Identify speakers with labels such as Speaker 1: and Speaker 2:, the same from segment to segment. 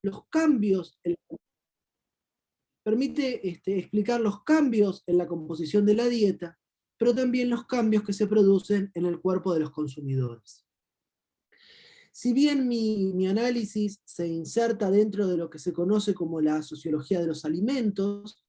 Speaker 1: los cambios, permite explicar los cambios en la composición de la dieta, pero también los cambios que se producen en el cuerpo de los consumidores. Si bien mi análisis se inserta dentro de lo que se conoce como la sociología de los alimentos,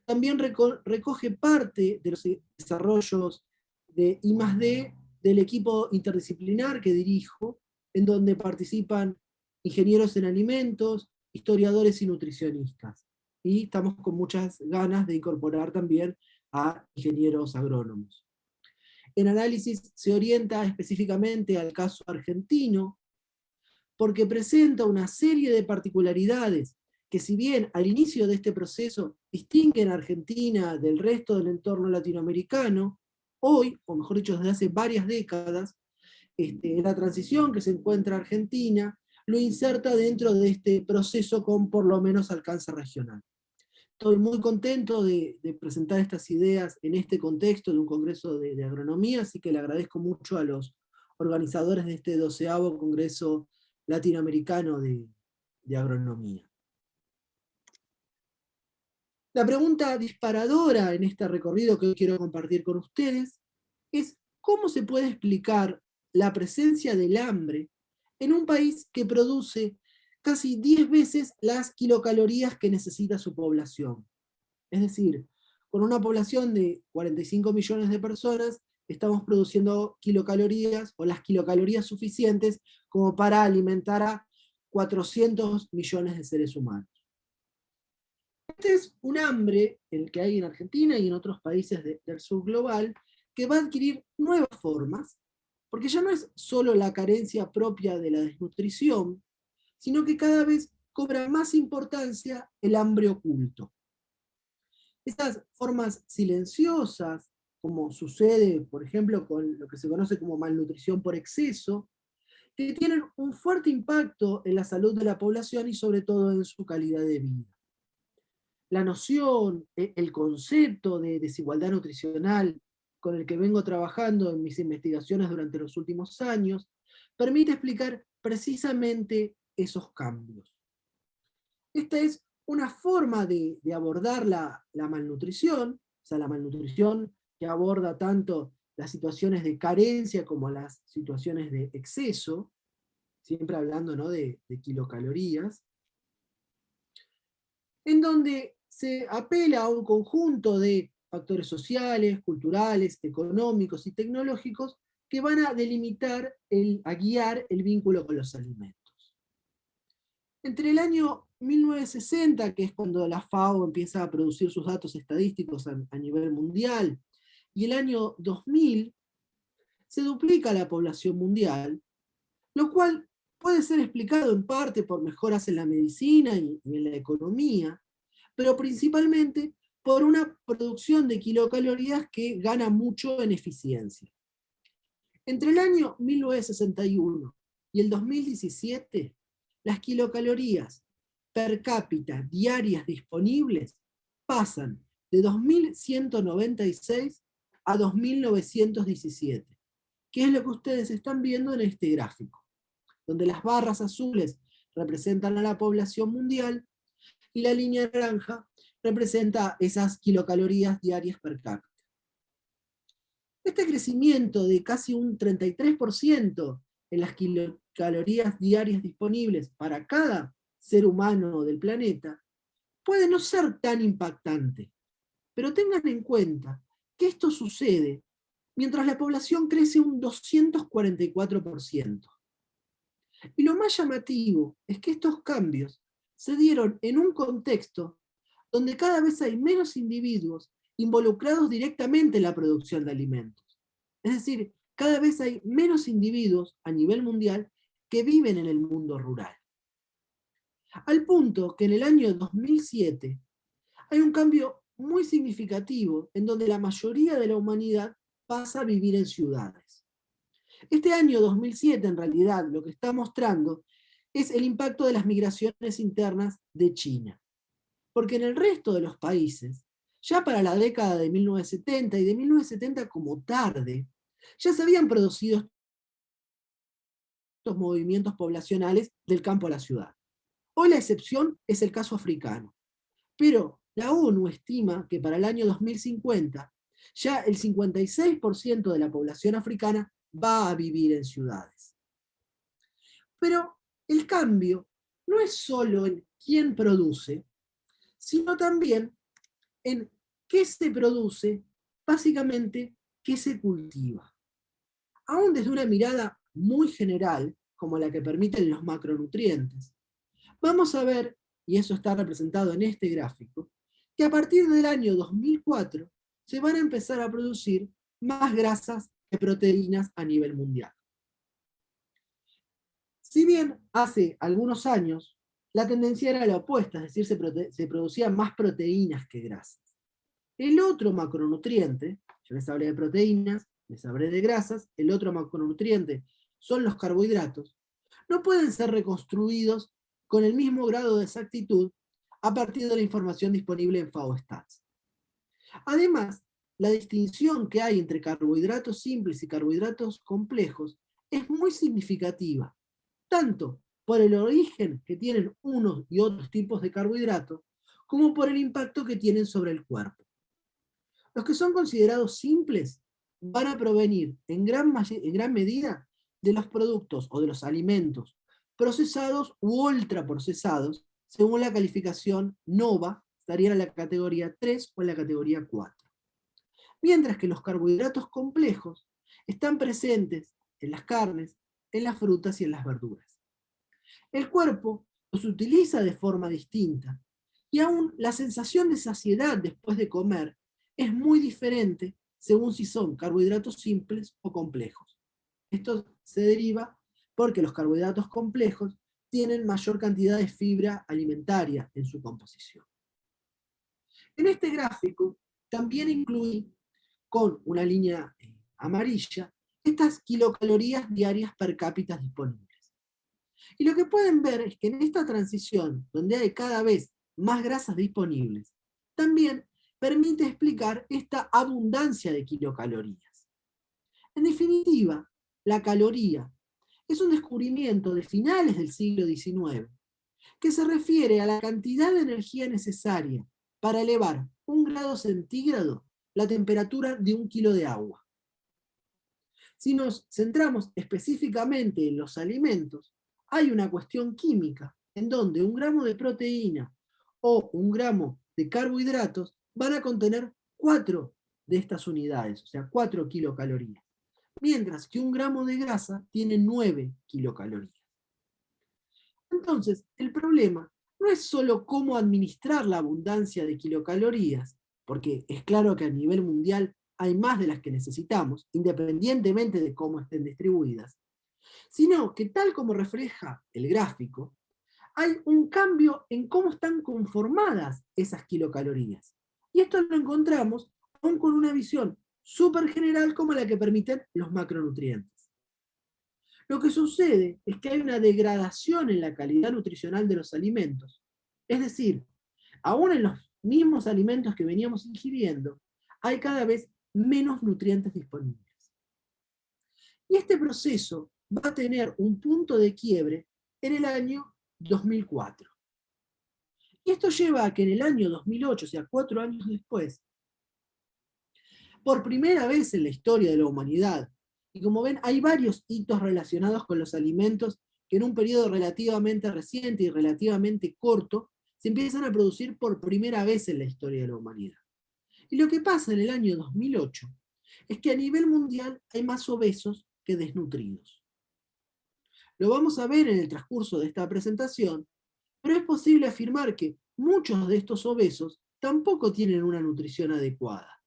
Speaker 1: también recoge parte de los desarrollos de I+D del equipo interdisciplinar que dirijo, en donde participan ingenieros en alimentos, historiadores y nutricionistas. Y estamos con muchas ganas de incorporar también a ingenieros agrónomos. El análisis se orienta específicamente al caso argentino, porque presenta una serie de particularidades que, si bien al inicio de este proceso distinguen a Argentina del resto del entorno latinoamericano, hoy, o mejor dicho desde hace varias décadas, la transición que se encuentra Argentina lo inserta dentro de este proceso con por lo menos alcance regional. Estoy muy contento de presentar estas ideas en este contexto de un congreso de agronomía, así que le agradezco mucho a los organizadores de este 12º Congreso Latinoamericano de Agronomía. La pregunta disparadora en este recorrido que hoy quiero compartir con ustedes es ¿cómo se puede explicar la presencia del hambre en un país que produce casi 10 veces las kilocalorías que necesita su población? Es decir, con una población de 45 millones de personas, estamos produciendo kilocalorías o las kilocalorías suficientes como para alimentar a 400 millones de seres humanos. Este es un hambre, el que hay en Argentina y en otros países del sur global, que va a adquirir nuevas formas, porque ya no es solo la carencia propia de la desnutrición, sino que cada vez cobra más importancia el hambre oculto. Estas formas silenciosas, como sucede, por ejemplo, con lo que se conoce como malnutrición por exceso, que tienen un fuerte impacto en la salud de la población y sobre todo en su calidad de vida. La noción, el concepto de desigualdad nutricional con el que vengo trabajando en mis investigaciones durante los últimos años, permite explicar precisamente esos cambios. Esta es una forma de abordar la malnutrición, o sea, la malnutrición que aborda tanto las situaciones de carencia como las situaciones de exceso, siempre hablando, ¿no?, de kilocalorías, en donde se apela a un conjunto de factores sociales, culturales, económicos y tecnológicos que van a delimitar, a guiar el vínculo con los alimentos. Entre el año 1960, que es cuando la FAO empieza a producir sus datos estadísticos a nivel mundial, y el año 2000, se duplica la población mundial, lo cual puede ser explicado en parte por mejoras en la medicina y en la economía, pero principalmente por una producción de kilocalorías que gana mucho en eficiencia. Entre el año 1961 y el 2017, las kilocalorías per cápita diarias disponibles pasan de 2.196 a 2.917, que es lo que ustedes están viendo en este gráfico, donde las barras azules representan a la población mundial y la línea naranja representa esas kilocalorías diarias per cápita. Este crecimiento de casi un 33% en las kilocalorías diarias disponibles para cada ser humano del planeta puede no ser tan impactante, pero tengan en cuenta que esto sucede mientras la población crece un 244%. Y lo más llamativo es que estos cambios se dieron en un contexto donde cada vez hay menos individuos involucrados directamente en la producción de alimentos. Es decir, cada vez hay menos individuos a nivel mundial que viven en el mundo rural. Al punto que en el año 2007 hay un cambio muy significativo en donde la mayoría de la humanidad pasa a vivir en ciudades. Este año 2007, en realidad, lo que está mostrando es el impacto de las migraciones internas de China. Porque en el resto de los países, ya para la década de 1970 y de 1970 como tarde, ya se habían producido estos movimientos poblacionales del campo a la ciudad. Hoy la excepción es el caso africano, pero la ONU estima que para el año 2050 ya el 56% de la población africana va a vivir en ciudades. Pero el cambio no es solo en quién produce, sino también en qué se produce, básicamente qué se cultiva. Aún desde una mirada muy general, como la que permiten los macronutrientes, vamos a ver, y eso está representado en este gráfico, que a partir del año 2004 se van a empezar a producir más grasas que proteínas a nivel mundial. Si bien hace algunos años la tendencia era la opuesta, es decir, se producían más proteínas que grasas. El otro macronutriente, yo les hablé de proteínas, les hablé de grasas, el otro macronutriente son los carbohidratos, no pueden ser reconstruidos con el mismo grado de exactitud a partir de la información disponible en FAO-Stats. Además, la distinción que hay entre carbohidratos simples y carbohidratos complejos es muy significativa, tanto por el origen que tienen unos y otros tipos de carbohidratos, como por el impacto que tienen sobre el cuerpo. Los que son considerados simples van a provenir en gran medida de los productos o de los alimentos procesados u ultraprocesados, según la calificación NOVA, estarían en la categoría 3 o en la categoría 4. Mientras que los carbohidratos complejos están presentes en las carnes, en las frutas y en las verduras. El cuerpo los utiliza de forma distinta, y aún la sensación de saciedad después de comer es muy diferente según si son carbohidratos simples o complejos. Esto se deriva porque los carbohidratos complejos tienen mayor cantidad de fibra alimentaria en su composición. En este gráfico también incluí con una línea amarilla estas kilocalorías diarias per cápita disponibles. Y lo que pueden ver es que en esta transición, donde hay cada vez más grasas disponibles, también permite explicar esta abundancia de kilocalorías. En definitiva, la caloría es un descubrimiento de finales del siglo XIX que se refiere a la cantidad de energía necesaria para elevar 1 °C la temperatura de 1 kilo de agua. Si nos centramos específicamente en los alimentos, hay una cuestión química en donde 1 gramo de proteína o 1 gramo de carbohidratos van a contener 4 de estas unidades, o sea, 4 kilocalorías, mientras que 1 gramo de grasa tiene 9 kilocalorías. Entonces, el problema no es solo cómo administrar la abundancia de kilocalorías, porque es claro que a nivel mundial hay más de las que necesitamos, independientemente de cómo estén distribuidas, sino que tal como refleja el gráfico, hay un cambio en cómo están conformadas esas kilocalorías. Y esto lo encontramos aún con una visión súper general como la que permiten los macronutrientes. Lo que sucede es que hay una degradación en la calidad nutricional de los alimentos. Es decir, aún en los mismos alimentos que veníamos ingiriendo, hay cada vez menos nutrientes disponibles. Y este proceso va a tener un punto de quiebre en el año 2004. Y esto lleva a que en el año 2008, o sea, 4 años después, por primera vez en la historia de la humanidad, y como ven, hay varios hitos relacionados con los alimentos que en un periodo relativamente reciente y relativamente corto se empiezan a producir por primera vez en la historia de la humanidad. Y lo que pasa en el año 2008 es que a nivel mundial hay más obesos que desnutridos. Lo vamos a ver en el transcurso de esta presentación, pero es posible afirmar que muchos de estos obesos tampoco tienen una nutrición adecuada.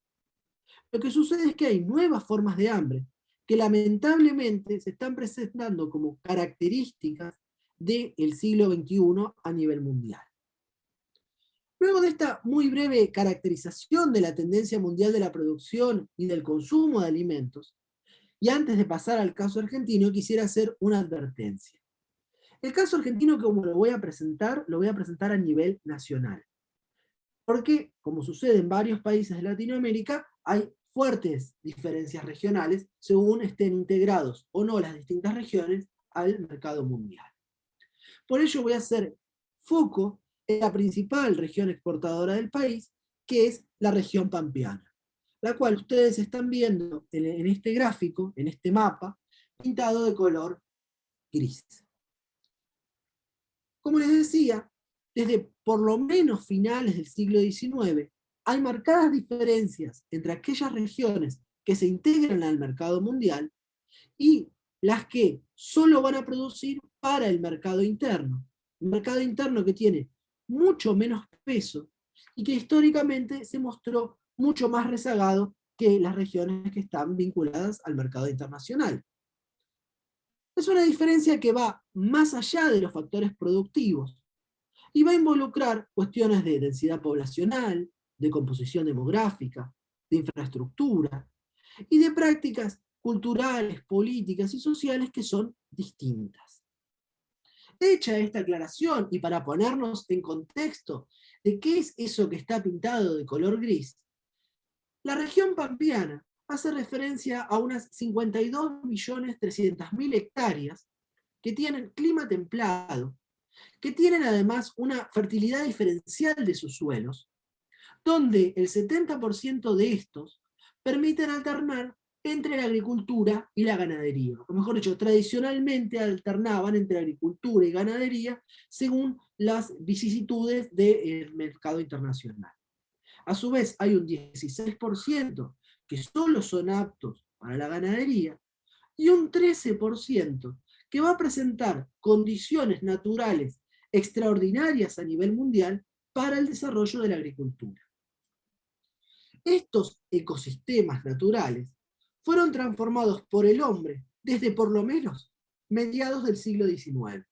Speaker 1: Lo que sucede es que hay nuevas formas de hambre que lamentablemente se están presentando como características del siglo XXI a nivel mundial. Luego de esta muy breve caracterización de la tendencia mundial de la producción y del consumo de alimentos, y antes de pasar al caso argentino, quisiera hacer una advertencia. El caso argentino, como lo voy a presentar a nivel nacional. Porque, como sucede en varios países de Latinoamérica, hay fuertes diferencias regionales según estén integrados o no las distintas regiones al mercado mundial. Por ello voy a ser foco en la principal región exportadora del país, que es la región pampeana, la cual ustedes están viendo en este gráfico, en este mapa, pintado de color gris. Como les decía, desde por lo menos finales del siglo XIX, hay marcadas diferencias entre aquellas regiones que se integran al mercado mundial y las que solo van a producir para el mercado interno. Un mercado interno que tiene mucho menos peso y que históricamente se mostró mucho más rezagado que las regiones que están vinculadas al mercado internacional. Es una diferencia que va más allá de los factores productivos y va a involucrar cuestiones de densidad poblacional, de composición demográfica, de infraestructura y de prácticas culturales, políticas y sociales que son distintas. Hecha esta aclaración y para ponernos en contexto de qué es eso que está pintado de color gris, la región pampeana hace referencia a unas 52.300.000 hectáreas que tienen clima templado, que tienen además una fertilidad diferencial de sus suelos, donde el 70% de estos permiten alternar entre la agricultura y la ganadería. O mejor dicho, tradicionalmente alternaban entre agricultura y ganadería según las vicisitudes del mercado internacional. A su vez, hay un 16% que solo son aptos para la ganadería y un 13% que va a presentar condiciones naturales extraordinarias a nivel mundial para el desarrollo de la agricultura. Estos ecosistemas naturales fueron transformados por el hombre desde por lo menos mediados del siglo XIX,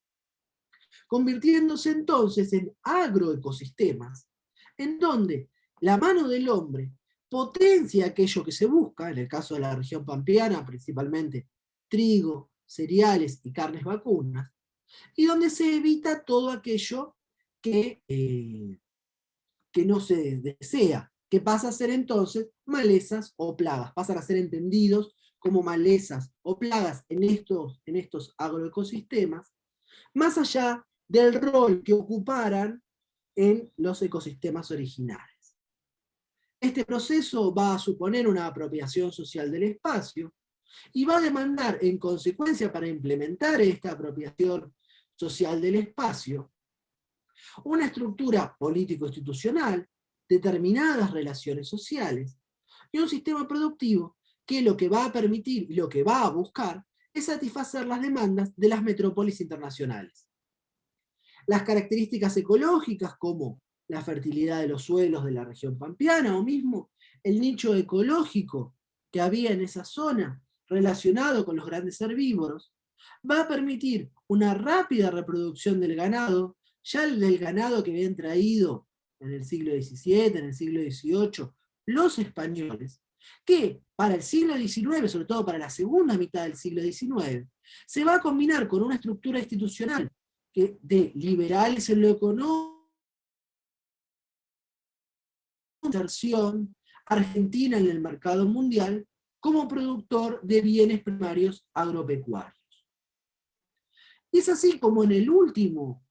Speaker 1: convirtiéndose entonces en agroecosistemas, en donde la mano del hombre potencia aquello que se busca, en el caso de la región pampeana, principalmente trigo, cereales y carnes vacunas, y donde se evita todo aquello que no se desea, que pasa a ser entonces malezas o plagas, pasan a ser entendidos como malezas o plagas en estos agroecosistemas, más allá del rol que ocuparan en los ecosistemas originales. Este proceso va a suponer una apropiación social del espacio y va a demandar en consecuencia para implementar esta apropiación social del espacio una estructura político-institucional, determinadas relaciones sociales y un sistema productivo que lo que va a permitir y lo que va a buscar es satisfacer las demandas de las metrópolis internacionales. Las características ecológicas como la fertilidad de los suelos de la región pampeana o mismo el nicho ecológico que había en esa zona relacionado con los grandes herbívoros, va a permitir una rápida reproducción del ganado, ya del ganado que habían traído en el siglo XVII, en el siglo XVIII, los españoles, que para el siglo XIX, sobre todo para la segunda mitad del siglo XIX, se va a combinar con una estructura institucional de liberales en lo económico, inserción argentina en el mercado mundial como productor de bienes primarios agropecuarios. Y es así como en el último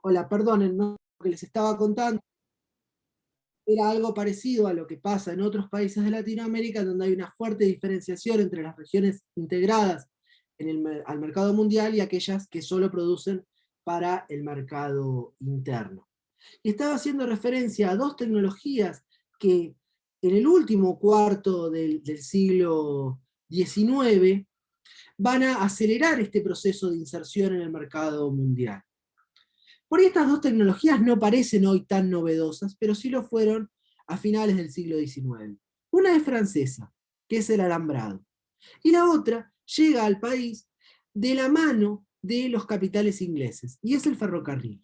Speaker 1: hola, perdonen, ¿no? Lo que les estaba contando era algo parecido a lo que pasa en otros países de Latinoamérica, donde hay una fuerte diferenciación entre las regiones integradas al mercado mundial y aquellas que solo producen para el mercado interno. Y estaba haciendo referencia a dos tecnologías que en el último cuarto del siglo XIX van a acelerar este proceso de inserción en el mercado mundial. Por ahí estas dos tecnologías no parecen hoy tan novedosas, pero sí lo fueron a finales del siglo XIX. Una es francesa, que es el alambrado, y la otra llega al país de la mano de los capitales ingleses, y es el ferrocarril.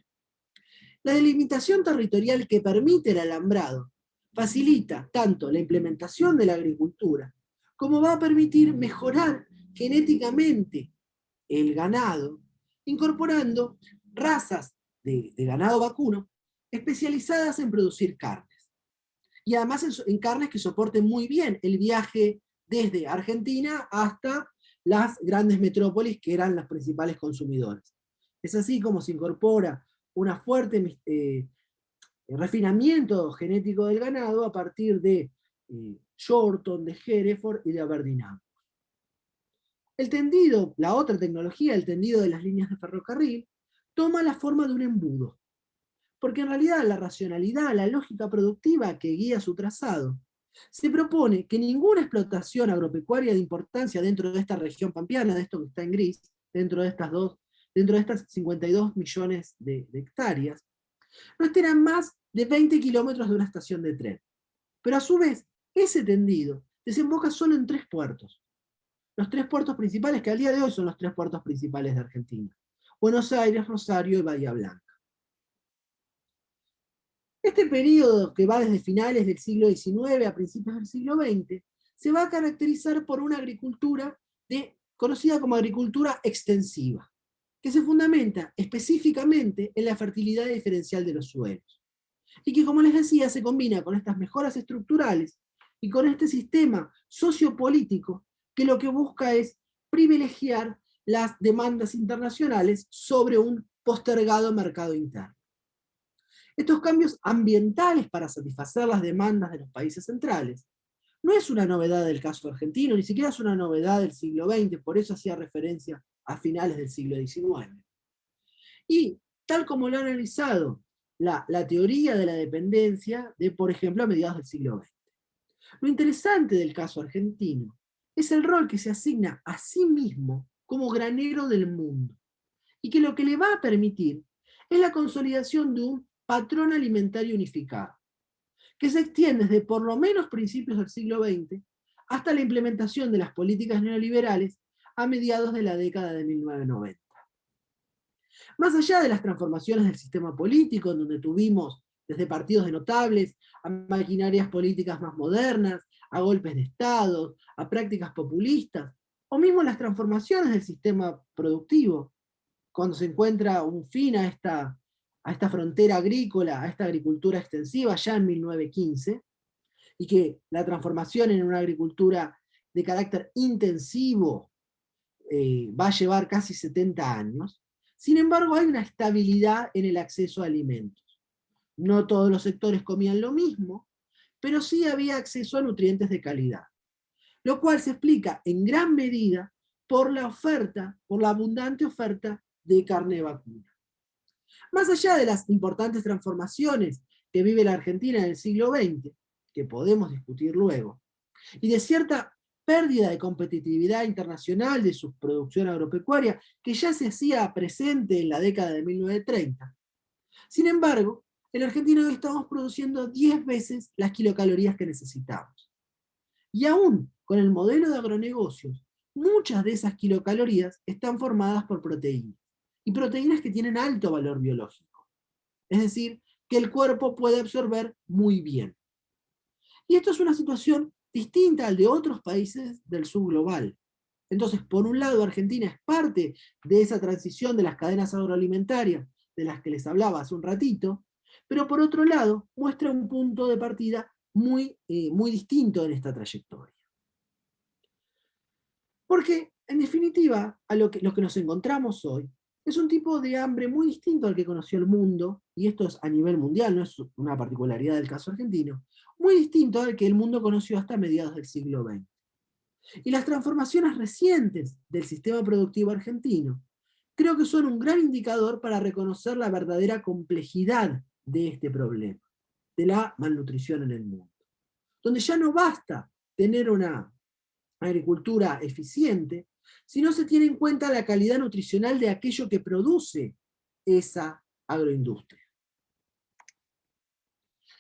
Speaker 1: La delimitación territorial que permite el alambrado facilita tanto la implementación de la agricultura, como va a permitir mejorar genéticamente el ganado, incorporando razas de ganado vacuno especializadas en producir carnes. Y además en carnes que soporten muy bien el viaje desde Argentina hasta las grandes metrópolis que eran las principales consumidores. Es así como se incorpora una fuerte refinamiento genético del ganado a partir de Shorton, de Hereford y de Aberdeen. El tendido, la otra tecnología, el tendido de las líneas de ferrocarril, toma la forma de un embudo, porque en realidad la racionalidad, la lógica productiva que guía su trazado, se propone que ninguna explotación agropecuaria de importancia dentro de esta región pampeana, de esto que está en gris, dentro de estas 52 millones de hectáreas, no estarán más de 20 kilómetros de una estación de tren. Pero a su vez, ese tendido desemboca solo en 3 puertos. Los 3 puertos principales que al día de hoy son los 3 puertos principales de Argentina: Buenos Aires, Rosario y Bahía Blanca. Este periodo, que va desde finales del siglo XIX a principios del siglo XX, se va a caracterizar por una agricultura conocida como agricultura extensiva, que se fundamenta específicamente en la fertilidad diferencial de los suelos, y que, como les decía, se combina con estas mejoras estructurales y con este sistema sociopolítico que lo que busca es privilegiar las demandas internacionales sobre un postergado mercado interno. Estos cambios ambientales para satisfacer las demandas de los países centrales no es una novedad del caso argentino, ni siquiera es una novedad del siglo XX, por eso hacía referencia a finales del siglo XIX. Y tal como lo ha analizado la teoría de la dependencia de, por ejemplo, a mediados del siglo XX. Lo interesante del caso argentino es el rol que se asigna a sí mismo como granero del mundo, y que lo que le va a permitir es la consolidación de un patrón alimentario unificado, que se extiende desde por lo menos principios del siglo XX hasta la implementación de las políticas neoliberales a mediados de la década de 1990. Más allá de las transformaciones del sistema político, en donde tuvimos desde partidos de notables, a maquinarias políticas más modernas, a golpes de Estado, a prácticas populistas, o mismo las transformaciones del sistema productivo, cuando se encuentra un fin a esta frontera agrícola, a esta agricultura extensiva ya en 1915, y que la transformación en una agricultura de carácter intensivo va a llevar casi 70 años. Sin embargo, hay una estabilidad en el acceso a alimentos. No todos los sectores comían lo mismo, pero sí había acceso a nutrientes de calidad, lo cual se explica en gran medida por la oferta, por la abundante oferta de carne vacuna. Más allá de las importantes transformaciones que vive la Argentina en el siglo XX, que podemos discutir luego, y de cierta pérdida de competitividad internacional de su producción agropecuaria, que ya se hacía presente en la década de 1930. Sin embargo, en Argentina hoy estamos produciendo 10 veces las kilocalorías que necesitamos. Y aún con el modelo de agronegocios, muchas de esas kilocalorías están formadas por proteínas, y proteínas que tienen alto valor biológico. Es decir, que el cuerpo puede absorber muy bien. Y esto es una situación distinta al de otros países del sur global. Entonces, por un lado, Argentina es parte de esa transición de las cadenas agroalimentarias de las que les hablaba hace un ratito, pero por otro lado, muestra un punto de partida muy distinto en esta trayectoria. Porque, en definitiva, lo que nos encontramos hoy es un tipo de hambre muy distinto al que conoció el mundo, y esto es a nivel mundial, no es una particularidad del caso argentino, muy distinto al que el mundo conoció hasta mediados del siglo XX. Y las transformaciones recientes del sistema productivo argentino creo que son un gran indicador para reconocer la verdadera complejidad de este problema, de la malnutrición en el mundo, donde ya no basta tener una agricultura eficiente si no se tiene en cuenta la calidad nutricional de aquello que produce esa agroindustria.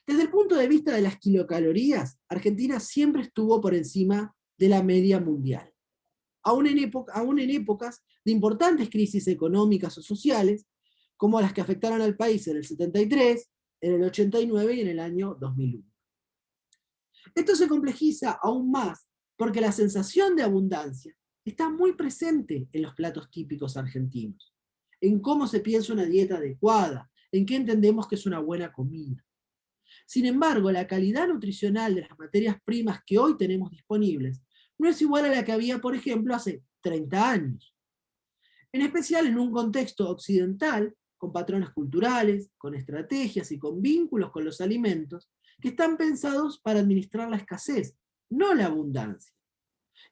Speaker 1: Desde el punto de vista de las kilocalorías, Argentina siempre estuvo por encima de la media mundial. Aún en épocas de importantes crisis económicas o sociales, como las que afectaron al país en el 73, en el 89 y en el año 2001. Esto se complejiza aún más porque la sensación de abundancia está muy presente en los platos típicos argentinos, en cómo se piensa una dieta adecuada, en qué entendemos que es una buena comida. Sin embargo, la calidad nutricional de las materias primas que hoy tenemos disponibles no es igual a la que había, por ejemplo, hace 30 años. En especial en un contexto occidental, con patrones culturales, con estrategias y con vínculos con los alimentos, que están pensados para administrar la escasez, no la abundancia.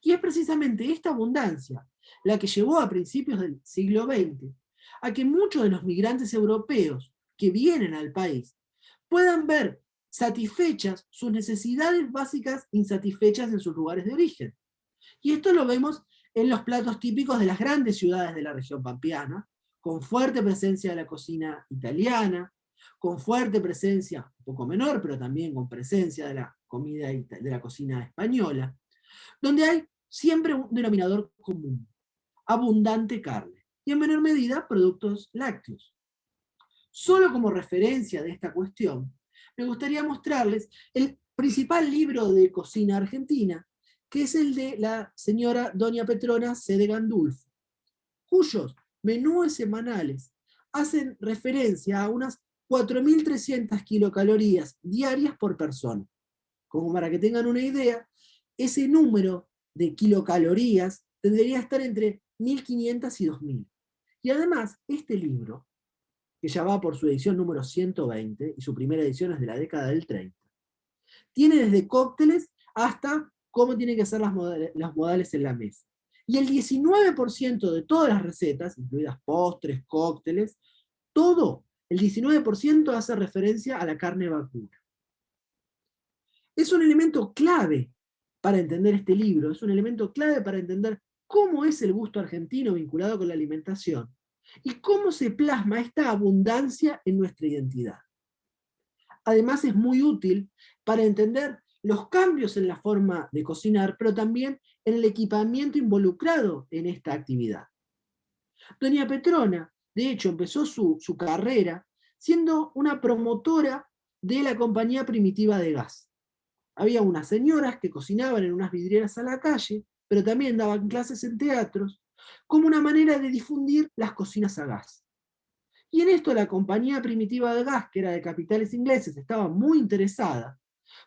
Speaker 1: Y es precisamente esta abundancia la que llevó a principios del siglo XX a que muchos de los migrantes europeos que vienen al país puedan ver satisfechas sus necesidades básicas insatisfechas en sus lugares de origen. Y esto lo vemos en los platos típicos de las grandes ciudades de la región pampeana, con fuerte presencia de la cocina italiana, con fuerte presencia, un poco menor, pero también con presencia de la comida de la cocina española, donde hay siempre un denominador común: abundante carne, y en menor medida productos lácteos. Solo como referencia de esta cuestión, me gustaría mostrarles el principal libro de cocina argentina, que es el de la señora doña Petrona C. de Gandulfo, cuyos menúes semanales hacen referencia a unas 4.300 kilocalorías diarias por persona. Como para que tengan una idea, ese número de kilocalorías tendría que estar entre 1.500 y 2.000. Y además, este libro, que ya va por su edición número 120, y su primera edición es de la década del 30, tiene desde cócteles hasta cómo tienen que ser los modales en la mesa. Y el 19% de todas las recetas, incluidas postres, cócteles, todo, el 19% hace referencia a la carne vacuna. Es un elemento clave para entender este libro, es un elemento clave para entender cómo es el gusto argentino vinculado con la alimentación y cómo se plasma esta abundancia en nuestra identidad. Además es muy útil para entender los cambios en la forma de cocinar, pero también en el equipamiento involucrado en esta actividad. Doña Petrona, de hecho, empezó su carrera siendo una promotora de la Compañía Primitiva de Gas. Había unas señoras que cocinaban en unas vidrieras a la calle, pero también daban clases en teatros, como una manera de difundir las cocinas a gas. Y en esto la Compañía Primitiva de Gas, que era de capitales ingleses, estaba muy interesada,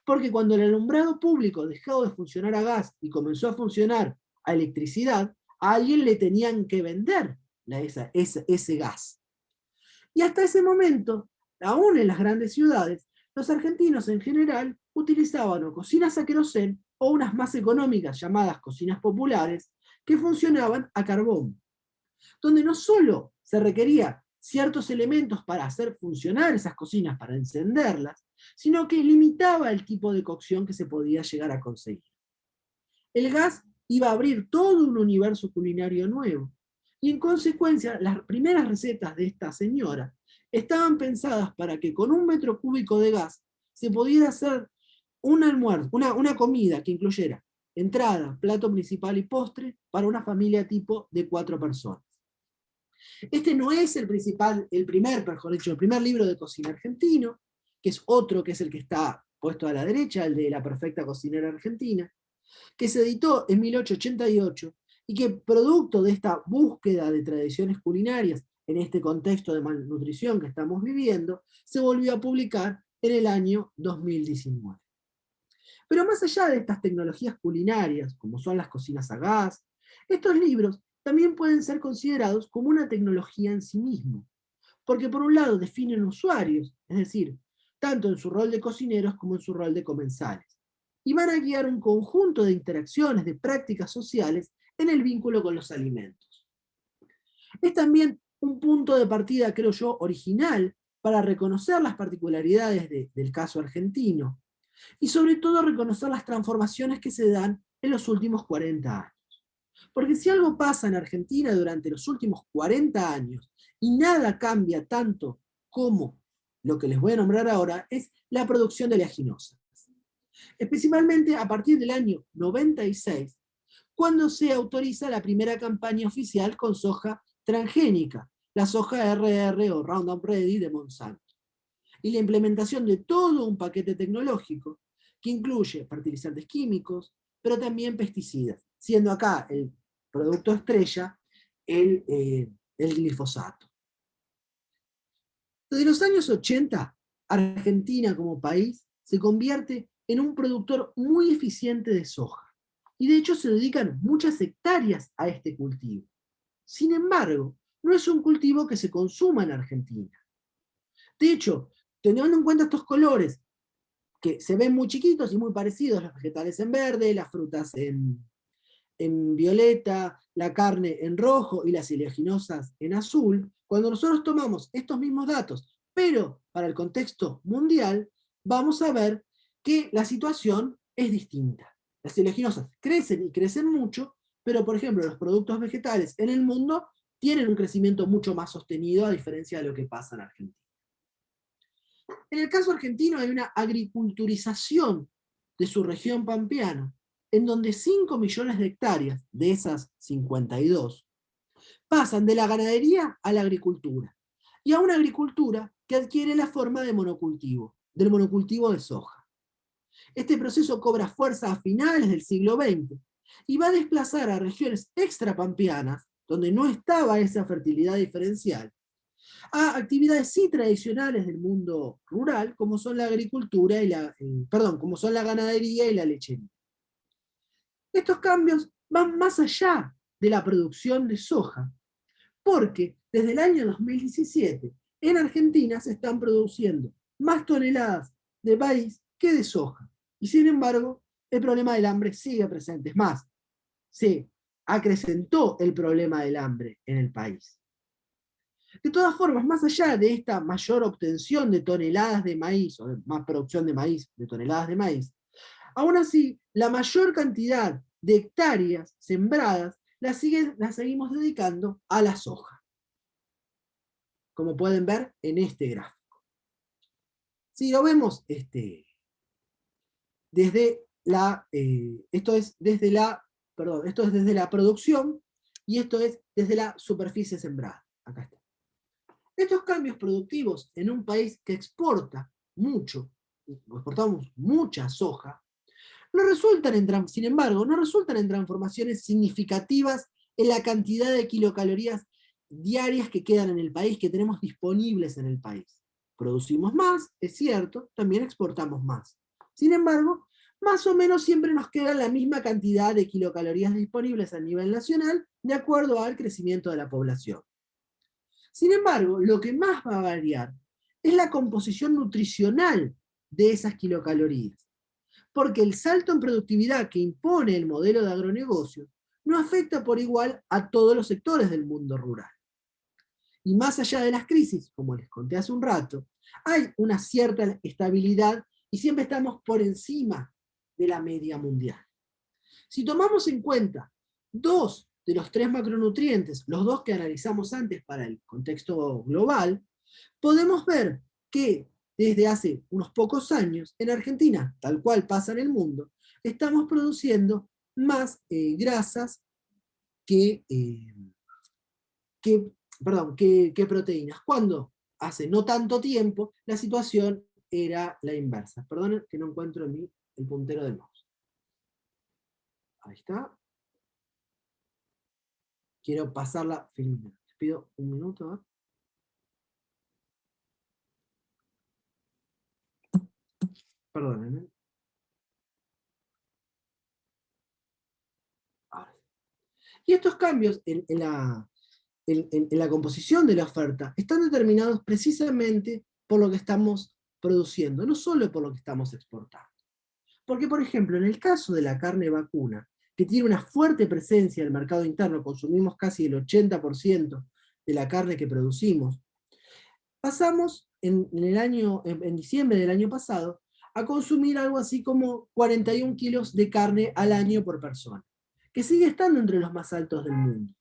Speaker 1: porque cuando el alumbrado público dejó de funcionar a gas y comenzó a funcionar a electricidad, a alguien le tenían que vender ese gas. Y hasta ese momento, aún en las grandes ciudades, los argentinos en general utilizaban o cocinas a querosén o unas más económicas llamadas cocinas populares que funcionaban a carbón, donde no solo se requería ciertos elementos para hacer funcionar esas cocinas, para encenderlas, sino que limitaba el tipo de cocción que se podía llegar a conseguir. El gas iba a abrir todo un universo culinario nuevo, y en consecuencia las primeras recetas de esta señora estaban pensadas para que con 1 metro cúbico de gas se pudiera hacer un almuerzo, una comida que incluyera entrada, plato principal y postre para una familia tipo de 4 personas. Este no es el primer libro de cocina argentino, que es otro, que es el que está puesto a la derecha, el de La Perfecta Cocinera Argentina, que se editó en 1888 y que, producto de esta búsqueda de tradiciones culinarias en este contexto de malnutrición que estamos viviendo, se volvió a publicar en el año 2019. Pero más allá de estas tecnologías culinarias, como son las cocinas a gas, estos libros también pueden ser considerados como una tecnología en sí mismo, porque por un lado definen usuarios, es decir, tanto en su rol de cocineros como en su rol de comensales, y van a guiar un conjunto de interacciones, de prácticas sociales en el vínculo con los alimentos. Es también un punto de partida, creo yo, original para reconocer las particularidades del caso argentino y sobre todo reconocer las transformaciones que se dan en los últimos 40 años. Porque si algo pasa en Argentina durante los últimos 40 años y nada cambia tanto como lo que les voy a nombrar ahora es la producción de oleaginosas. Principalmente a partir del año 96, cuando se autoriza la primera campaña oficial con soja transgénica, la soja RR o Roundup Ready de Monsanto, y la implementación de todo un paquete tecnológico que incluye fertilizantes químicos, pero también pesticidas, siendo acá el producto estrella el glifosato. Desde los años 80, Argentina como país se convierte en un productor muy eficiente de soja, y de hecho se dedican muchas hectáreas a este cultivo. Sin embargo, no es un cultivo que se consuma en Argentina. De hecho, teniendo en cuenta estos colores, que se ven muy chiquitos y muy parecidos, los vegetales en verde, las frutas en violeta, la carne en rojo y las oleaginosas en azul, cuando nosotros tomamos estos mismos datos, pero para el contexto mundial, vamos a ver que la situación es distinta. Las oleaginosas crecen y crecen mucho, pero por ejemplo los productos vegetales en el mundo tienen un crecimiento mucho más sostenido a diferencia de lo que pasa en Argentina. En el caso argentino hay una agriculturización de su región pampeana, en donde 5 millones de hectáreas de esas 52 pasan de la ganadería a la agricultura, y a una agricultura que adquiere la forma de monocultivo, del monocultivo de soja. Este proceso cobra fuerza a finales del siglo XX y va a desplazar a regiones extrapampeanas, donde no estaba esa fertilidad diferencial, a actividades sí tradicionales del mundo rural, como son la agricultura y como son la ganadería y la lechería. Estos cambios van más allá de la producción de soja, porque desde el año 2017 en Argentina se están produciendo más toneladas de maíz que de soja. Y sin embargo, el problema del hambre sigue presente. Es más, se acrecentó el problema del hambre en el país. De todas formas, más allá de esta mayor obtención de toneladas de maíz, o de más producción de maíz, de toneladas de maíz, aún así, la mayor cantidad de hectáreas sembradas las seguimos dedicando a la soja, como pueden ver en este gráfico. Si lo vemos desde esto es desde la producción, y esto es desde la superficie sembrada. Acá está. Estos cambios productivos en un país que exporta mucho, exportamos mucha soja, sin embargo, no resultan en transformaciones significativas en la cantidad de kilocalorías diarias que quedan en el país, que tenemos disponibles en el país. Producimos más, es cierto, también exportamos más. Sin embargo, más o menos siempre nos queda la misma cantidad de kilocalorías disponibles a nivel nacional, de acuerdo al crecimiento de la población. Sin embargo, lo que más va a variar es la composición nutricional de esas kilocalorías, porque el salto en productividad que impone el modelo de agronegocio no afecta por igual a todos los sectores del mundo rural. Y más allá de las crisis, como les conté hace un rato, hay una cierta estabilidad y siempre estamos por encima de la media mundial. Si tomamos en cuenta 2 de los 3 macronutrientes, los 2 que analizamos antes para el contexto global, podemos ver que desde hace unos pocos años, en Argentina, tal cual pasa en el mundo, estamos produciendo más grasas que proteínas. Cuando hace no tanto tiempo la situación era la inversa. Perdonen que no encuentro en mí el puntero del mouse. Ahí está. Quiero pasarla. Les pido un minuto. Perdonen. Y estos cambios en la composición de la oferta están determinados precisamente por lo que estamos produciendo, no solo por lo que estamos exportando. Porque, por ejemplo, en el caso de la carne vacuna, que tiene una fuerte presencia en el mercado interno, consumimos casi el 80% de la carne que producimos, pasamos en diciembre del año pasado a consumir algo así como 41 kilos de carne al año por persona, que sigue estando entre los más altos del mundo.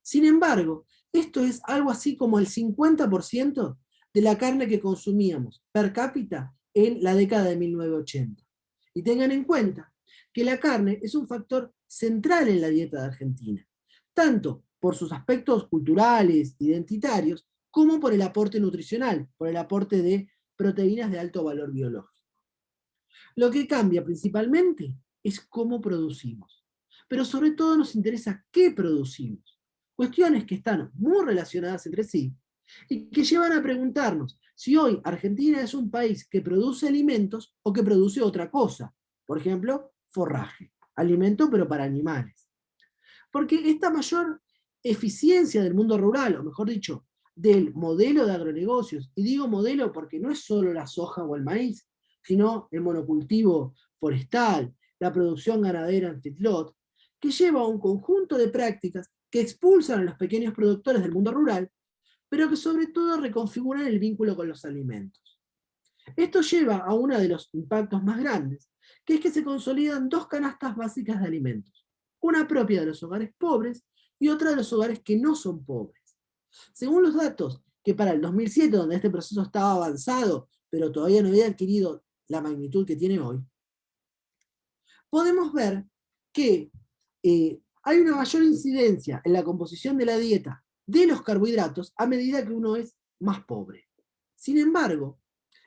Speaker 1: Sin embargo, esto es algo así como el 50% de la carne que consumíamos per cápita en la década de 1980. Y tengan en cuenta que la carne es un factor central en la dieta de Argentina, tanto por sus aspectos culturales, identitarios, como por el aporte nutricional, por el aporte de proteínas de alto valor biológico. Lo que cambia principalmente es cómo producimos, pero sobre todo nos interesa qué producimos, cuestiones que están muy relacionadas entre sí y que llevan a preguntarnos si hoy Argentina es un país que produce alimentos o que produce otra cosa, por ejemplo, forraje, alimento pero para animales. Porque esta mayor eficiencia del mundo rural, o mejor dicho, del modelo de agronegocios, y digo modelo porque no es solo la soja o el maíz, sino el monocultivo forestal, la producción ganadera en feedlot, que lleva a un conjunto de prácticas que expulsan a los pequeños productores del mundo rural, pero que sobre todo reconfiguran el vínculo con los alimentos. Esto lleva a uno de los impactos más grandes, que es que se consolidan dos canastas básicas de alimentos, una propia de los hogares pobres y otra de los hogares que no son pobres. Según los datos que para el 2007, donde este proceso estaba avanzado, pero todavía no había adquirido la magnitud que tiene hoy, podemos ver que hay una mayor incidencia en la composición de la dieta de los carbohidratos a medida que uno es más pobre. Sin embargo,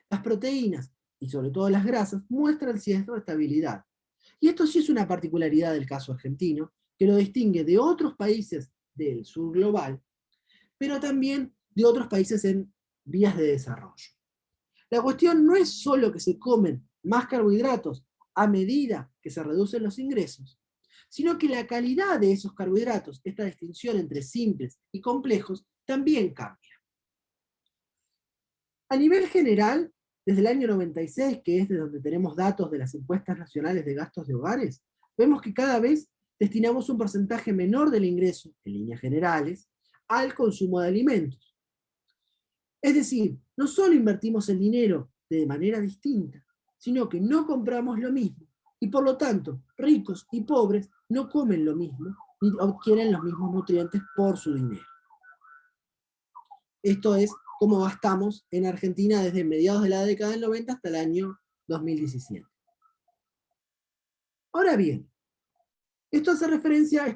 Speaker 1: las proteínas, y sobre todo las grasas, muestran cierta estabilidad. Y esto sí es una particularidad del caso argentino, que lo distingue de otros países del sur global, pero también de otros países en vías de desarrollo. La cuestión no es solo que se comen más carbohidratos a medida que se reducen los ingresos, sino que la calidad de esos carbohidratos, esta distinción entre simples y complejos, también cambia. A nivel general, desde el año 96, que es de donde tenemos datos de las encuestas nacionales de gastos de hogares, vemos que cada vez destinamos un porcentaje menor del ingreso, en líneas generales, al consumo de alimentos. Es decir, no solo invertimos el dinero de manera distinta, sino que no compramos lo mismo, y por lo tanto, ricos y pobres no comen lo mismo, ni obtienen los mismos nutrientes por su dinero. Esto es cómo gastamos en Argentina desde mediados de la década del 90 hasta el año 2017. Ahora bien, esta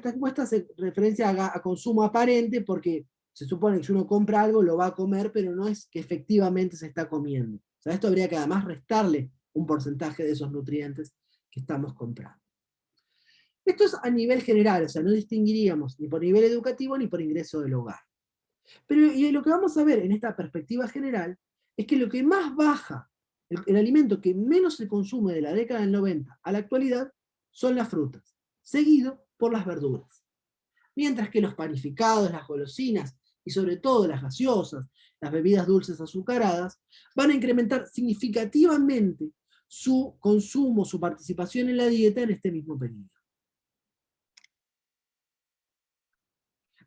Speaker 1: encuesta hace referencia a consumo aparente porque se supone que si uno compra algo lo va a comer, pero no es que efectivamente se está comiendo. O sea, esto habría que además restarle un porcentaje de esos nutrientes que estamos comprando. Esto es a nivel general, o sea, no distinguiríamos ni por nivel educativo ni por ingreso del hogar. Pero y lo que vamos a ver en esta perspectiva general es que lo que más baja, el alimento que menos se consume de la década del 90 a la actualidad, son las frutas, seguido por las verduras. Mientras que los panificados, las golosinas y sobre todo las gaseosas, las bebidas dulces azucaradas, van a incrementar significativamente su consumo, su participación en la dieta en este mismo periodo.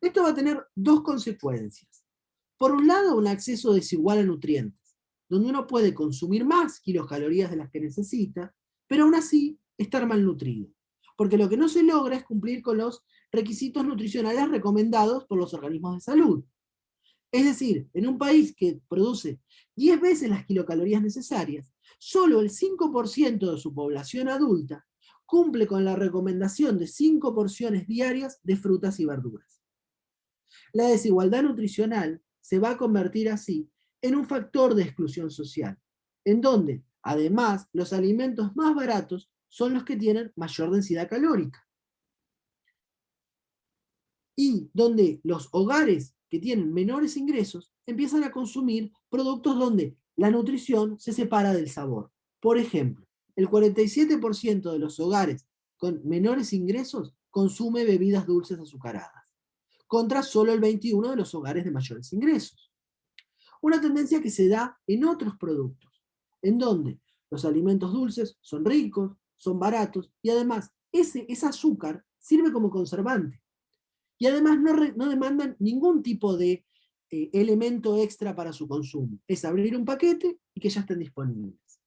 Speaker 1: Esto va a tener dos consecuencias. Por un lado, un acceso desigual a nutrientes, donde uno puede consumir más kilocalorías de las que necesita, pero aún así estar malnutrido. Porque lo que no se logra es cumplir con los requisitos nutricionales recomendados por los organismos de salud. Es decir, en un país que produce 10 veces las kilocalorías necesarias, solo el 5% de su población adulta cumple con la recomendación de 5 porciones diarias de frutas y verduras. La desigualdad nutricional se va a convertir así en un factor de exclusión social, en donde, además, los alimentos más baratos son los que tienen mayor densidad calórica. Y donde los hogares que tienen menores ingresos empiezan a consumir productos donde la nutrición se separa del sabor. Por ejemplo, el 47% de los hogares con menores ingresos consume bebidas dulces azucaradas, contra solo el 21% de los hogares de mayores ingresos. Una tendencia que se da en otros productos, en donde los alimentos dulces son ricos, son baratos y además ese azúcar sirve como conservante. Y además no demandan ningún tipo de elemento extra para su consumo. Es abrir un paquete y que ya estén disponibles.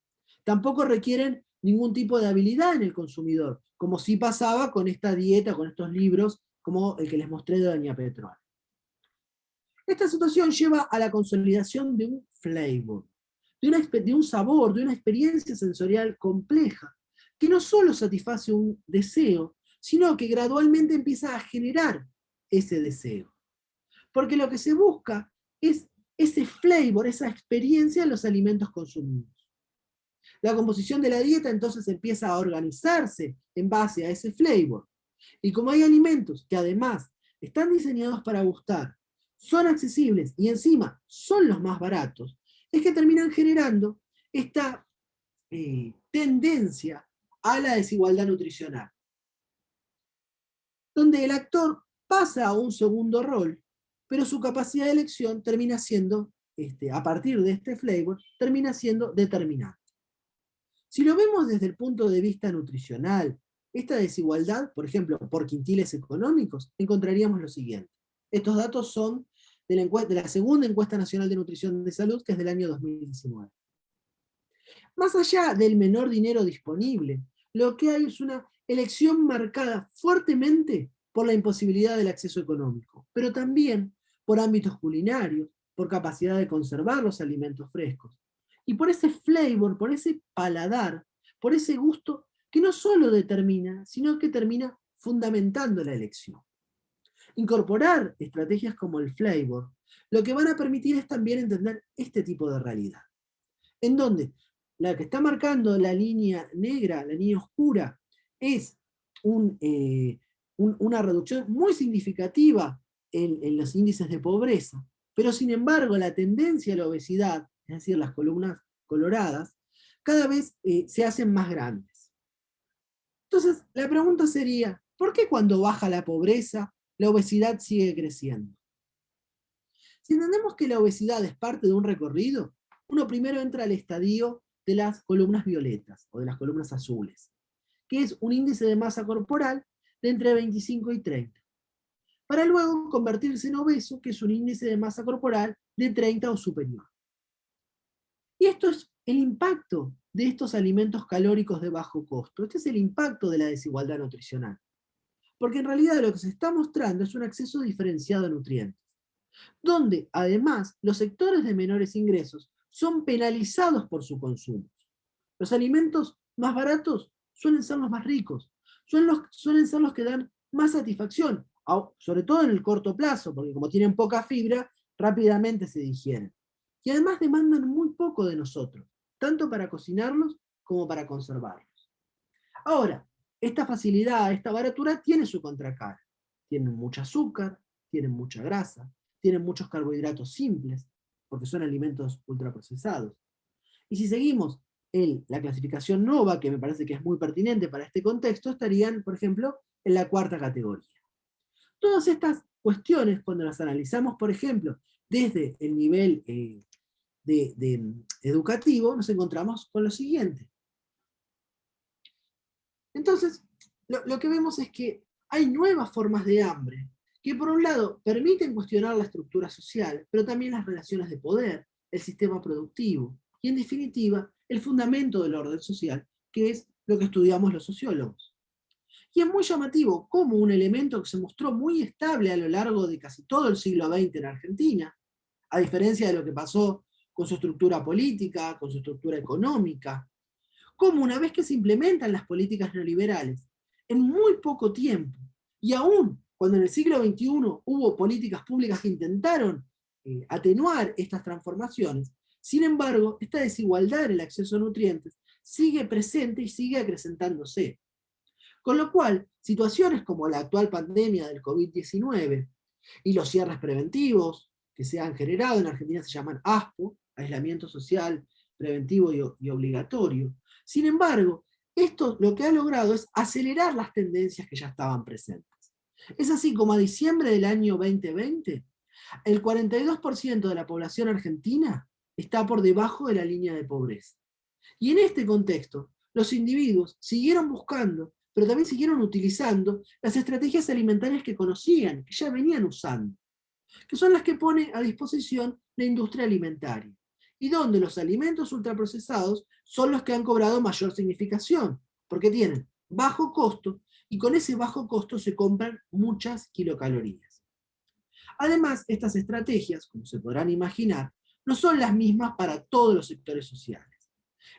Speaker 1: Tampoco requieren ningún tipo de habilidad en el consumidor, como sí pasaba con esta dieta, con estos libros, como el que les mostré de Doña Petrona. Esta situación lleva a la consolidación de un flavor, de un sabor, de una experiencia sensorial compleja, que no solo satisface un deseo, sino que gradualmente empieza a generar ese deseo. Porque lo que se busca es ese flavor, esa experiencia en los alimentos consumidos. La composición de la dieta entonces empieza a organizarse en base a ese flavor. Y como hay alimentos que además están diseñados para gustar, son accesibles y encima son los más baratos, es que terminan generando esta tendencia a la desigualdad nutricional, donde el actor pasa a un segundo rol, pero su capacidad de elección termina siendo, a partir de este flavor, termina siendo determinante. Si lo vemos desde el punto de vista nutricional, esta desigualdad, por ejemplo, por quintiles económicos, encontraríamos lo siguiente. Estos datos son de la segunda encuesta nacional de nutrición de salud, que es del año 2019. Más allá del menor dinero disponible, lo que hay es una elección marcada fuertemente por la imposibilidad del acceso económico, pero también por ámbitos culinarios, por capacidad de conservar los alimentos frescos, y por ese flavor, por ese paladar, por ese gusto que no solo determina, sino que termina fundamentando la elección. Incorporar estrategias como el flavor, lo que van a permitir es también entender este tipo de realidad, en donde la que está marcando la línea negra, la línea oscura, es una reducción muy significativa en los índices de pobreza, pero sin embargo la tendencia a la obesidad, es decir, las columnas coloradas, cada vez se hacen más grandes. Entonces, la pregunta sería, ¿por qué cuando baja la pobreza, la obesidad sigue creciendo? Si entendemos que la obesidad es parte de un recorrido, uno primero entra al estadio de las columnas violetas o de las columnas azules, que es un índice de masa corporal de entre 25 y 30, para luego convertirse en obeso, que es un índice de masa corporal de 30 o superior. Y esto es el impacto de estos alimentos calóricos de bajo costo. Este es el impacto de la desigualdad nutricional. Porque en realidad lo que se está mostrando es un acceso diferenciado a nutrientes, donde además los sectores de menores ingresos son penalizados por su consumo. Los alimentos más baratos suelen ser los más ricos, suelen ser los que dan más satisfacción, sobre todo en el corto plazo, porque como tienen poca fibra, rápidamente se digieren. Y además demandan muy poco de nosotros, tanto para cocinarlos como para conservarlos. Ahora, esta facilidad, esta baratura tiene su contracara. Tienen mucho azúcar, tienen mucha grasa, tienen muchos carbohidratos simples, porque son alimentos ultraprocesados. Y si seguimos la clasificación NOVA, que me parece que es muy pertinente para este contexto, estarían, por ejemplo, en la cuarta categoría. Todas estas cuestiones, cuando las analizamos, por ejemplo, desde el nivel educativo, nos encontramos con lo siguiente. Entonces, lo que vemos es que hay nuevas formas de hambre que por un lado permiten cuestionar la estructura social, pero también las relaciones de poder, el sistema productivo y en definitiva el fundamento del orden social, que es lo que estudiamos los sociólogos. Y es muy llamativo cómo un elemento que se mostró muy estable a lo largo de casi todo el siglo XX en Argentina, a diferencia de lo que pasó con su estructura política, con su estructura económica, cómo una vez que se implementan las políticas neoliberales, en muy poco tiempo, y aún cuando en el siglo XXI hubo políticas públicas que intentaron atenuar estas transformaciones, sin embargo, esta desigualdad en el acceso a nutrientes sigue presente y sigue acrecentándose. Con lo cual, situaciones como la actual pandemia del COVID-19 y los cierres preventivos que se han generado en Argentina se llaman ASPO, aislamiento social preventivo y obligatorio. Sin embargo, esto lo que ha logrado es acelerar las tendencias que ya estaban presentes. Es así como a diciembre del año 2020, el 42% de la población argentina está por debajo de la línea de pobreza. Y en este contexto, los individuos siguieron buscando, pero también siguieron utilizando las estrategias alimentarias que conocían, que ya venían usando, que son las que pone a disposición la industria alimentaria, y donde los alimentos ultraprocesados son los que han cobrado mayor significación, porque tienen bajo costo, y con ese bajo costo se compran muchas kilocalorías. Además, estas estrategias, como se podrán imaginar, no son las mismas para todos los sectores sociales.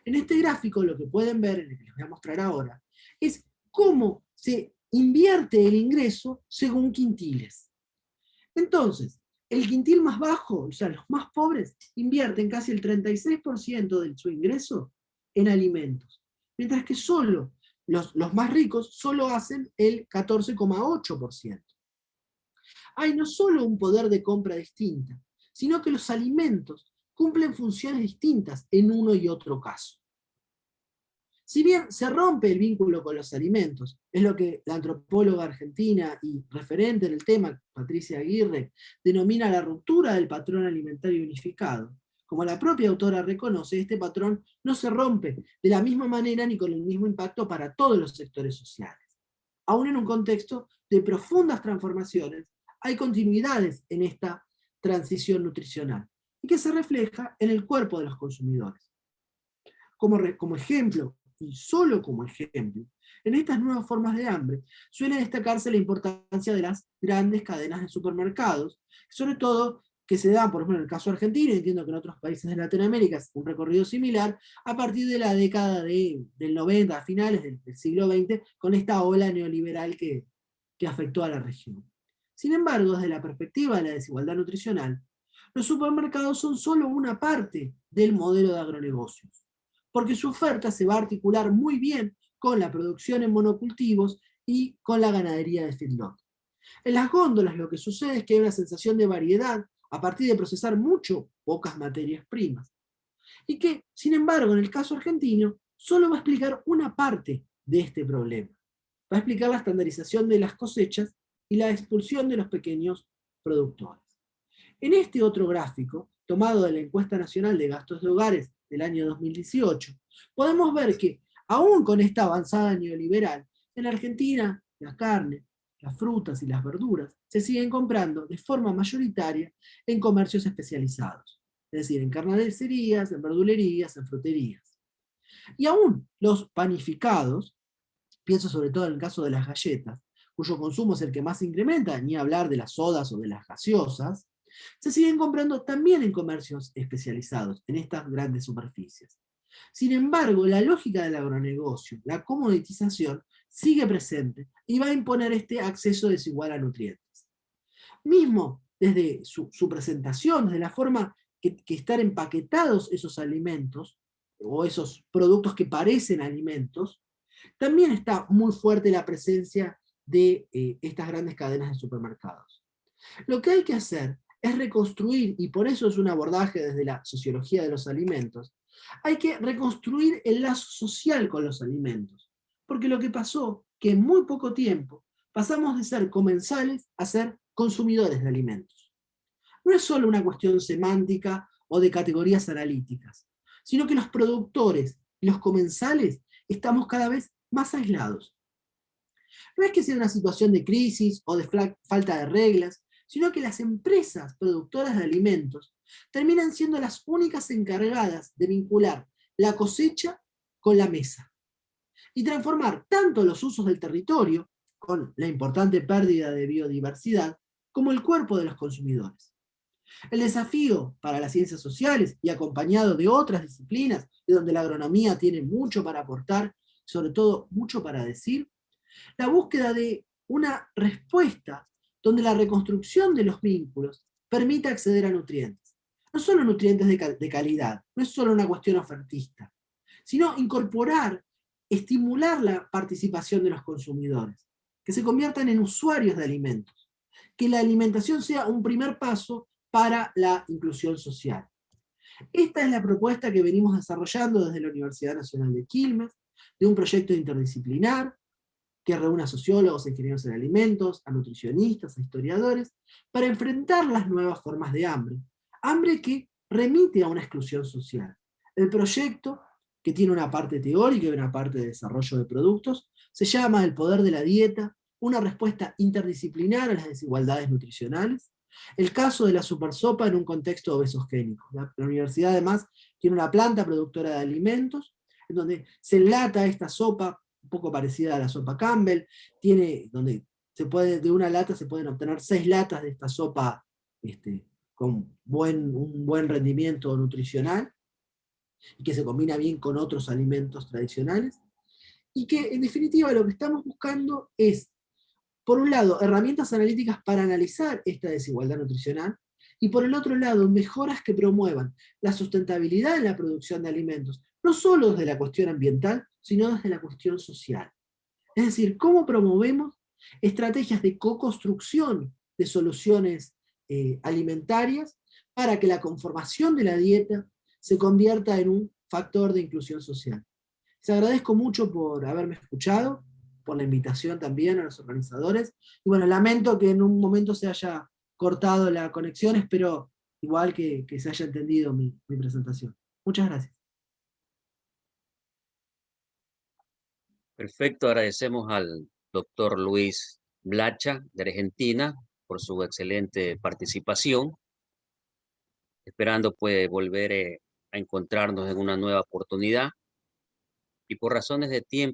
Speaker 1: En este gráfico lo que pueden ver, en el que les voy a mostrar ahora, es cómo se invierte el ingreso según quintiles. Entonces, el quintil más bajo, o sea, los más pobres, invierten casi el 36% de su ingreso en alimentos, mientras que solo los más ricos solo hacen el 14,8%. Hay no solo un poder de compra distinta, sino que los alimentos cumplen funciones distintas en uno y otro caso. Si bien se rompe el vínculo con los alimentos, es lo que la antropóloga argentina y referente en el tema, Patricia Aguirre, denomina la ruptura del patrón alimentario unificado. Como la propia autora reconoce, este patrón no se rompe de la misma manera ni con el mismo impacto para todos los sectores sociales. Aún en un contexto de profundas transformaciones, hay continuidades en esta transición nutricional y que se refleja en el cuerpo de los consumidores. Como ejemplo, y solo como ejemplo, en estas nuevas formas de hambre suele destacarse la importancia de las grandes cadenas de supermercados, sobre todo que se dan, por ejemplo, en el caso argentino, y entiendo que en otros países de Latinoamérica es un recorrido similar, a partir de la década del 90, a finales del siglo XX, con esta ola neoliberal que afectó a la región. Sin embargo, desde la perspectiva de la desigualdad nutricional, los supermercados son solo una parte del modelo de agronegocios, porque su oferta se va a articular muy bien con la producción en monocultivos y con la ganadería de feedlot. En las góndolas lo que sucede es que hay una sensación de variedad a partir de procesar pocas materias primas. Y que, sin embargo, en el caso argentino, solo va a explicar una parte de este problema. Va a explicar la estandarización de las cosechas y la expulsión de los pequeños productores. En este otro gráfico, tomado de la Encuesta Nacional de Gastos de Hogares del año 2018, podemos ver que, aún con esta avanzada neoliberal, en Argentina la carne, las frutas y las verduras se siguen comprando de forma mayoritaria en comercios especializados, es decir, en carnicerías, en verdulerías, en fruterías. Y aún los panificados, pienso sobre todo en el caso de las galletas, cuyo consumo es el que más se incrementa, ni hablar de las sodas o de las gaseosas, se siguen comprando también en comercios especializados, en estas grandes superficies. Sin embargo, la lógica del agronegocio, la comoditización, sigue presente y va a imponer este acceso desigual a nutrientes. Mismo desde su presentación, desde la forma que están empaquetados esos alimentos, o esos productos que parecen alimentos, también está muy fuerte la presencia de estas grandes cadenas de supermercados. Lo que hay que hacer es reconstruir, y por eso es un abordaje desde la sociología de los alimentos, hay que reconstruir el lazo social con los alimentos. Porque lo que pasó, que en muy poco tiempo pasamos de ser comensales a ser consumidores de alimentos. No es solo una cuestión semántica o de categorías analíticas, sino que los productores y los comensales estamos cada vez más aislados. No es que sea una situación de crisis o de falta de reglas, sino que las empresas productoras de alimentos terminan siendo las únicas encargadas de vincular la cosecha con la mesa y transformar tanto los usos del territorio, con la importante pérdida de biodiversidad, como el cuerpo de los consumidores. El desafío para las ciencias sociales, y acompañado de otras disciplinas, de donde la agronomía tiene mucho para aportar, sobre todo mucho para decir, la búsqueda de una respuesta donde la reconstrucción de los vínculos permita acceder a nutrientes. No solo nutrientes de calidad, no es solo una cuestión ofertista, sino incorporar, estimular la participación de los consumidores, que se conviertan en usuarios de alimentos, que la alimentación sea un primer paso para la inclusión social. Esta es la propuesta que venimos desarrollando desde la Universidad Nacional de Quilmes, de un proyecto interdisciplinar que reúne a sociólogos, a ingenieros en alimentos, a nutricionistas, a historiadores, para enfrentar las nuevas formas de hambre. Hambre que remite a una exclusión social. El proyecto, que tiene una parte teórica y una parte de desarrollo de productos, se llama El poder de la dieta, una respuesta interdisciplinar a las desigualdades nutricionales. El caso de la supersopa en un contexto obesogénico. La universidad además tiene una planta productora de alimentos, en donde se enlata esta sopa un poco parecida a la sopa Campbell, donde de una lata se pueden obtener 6 latas de esta sopa con un buen rendimiento nutricional y que se combina bien con otros alimentos tradicionales. Y que en definitiva lo que estamos buscando es, por un lado, herramientas analíticas para analizar esta desigualdad nutricional, y por el otro lado, mejoras que promuevan la sustentabilidad en la producción de alimentos, no solo desde la cuestión ambiental, sino desde la cuestión social. Es decir, cómo promovemos estrategias de co-construcción de soluciones alimentarias para que la conformación de la dieta se convierta en un factor de inclusión social. Les agradezco mucho por haberme escuchado, por la invitación también a los organizadores. Y bueno, lamento que en un momento se haya cortado la conexión, espero igual que se haya entendido mi presentación. Muchas gracias.
Speaker 2: Perfecto, agradecemos al doctor Luis Blacha de Argentina por su excelente participación, esperando pues volver a encontrarnos en una nueva oportunidad y por razones de tiempo.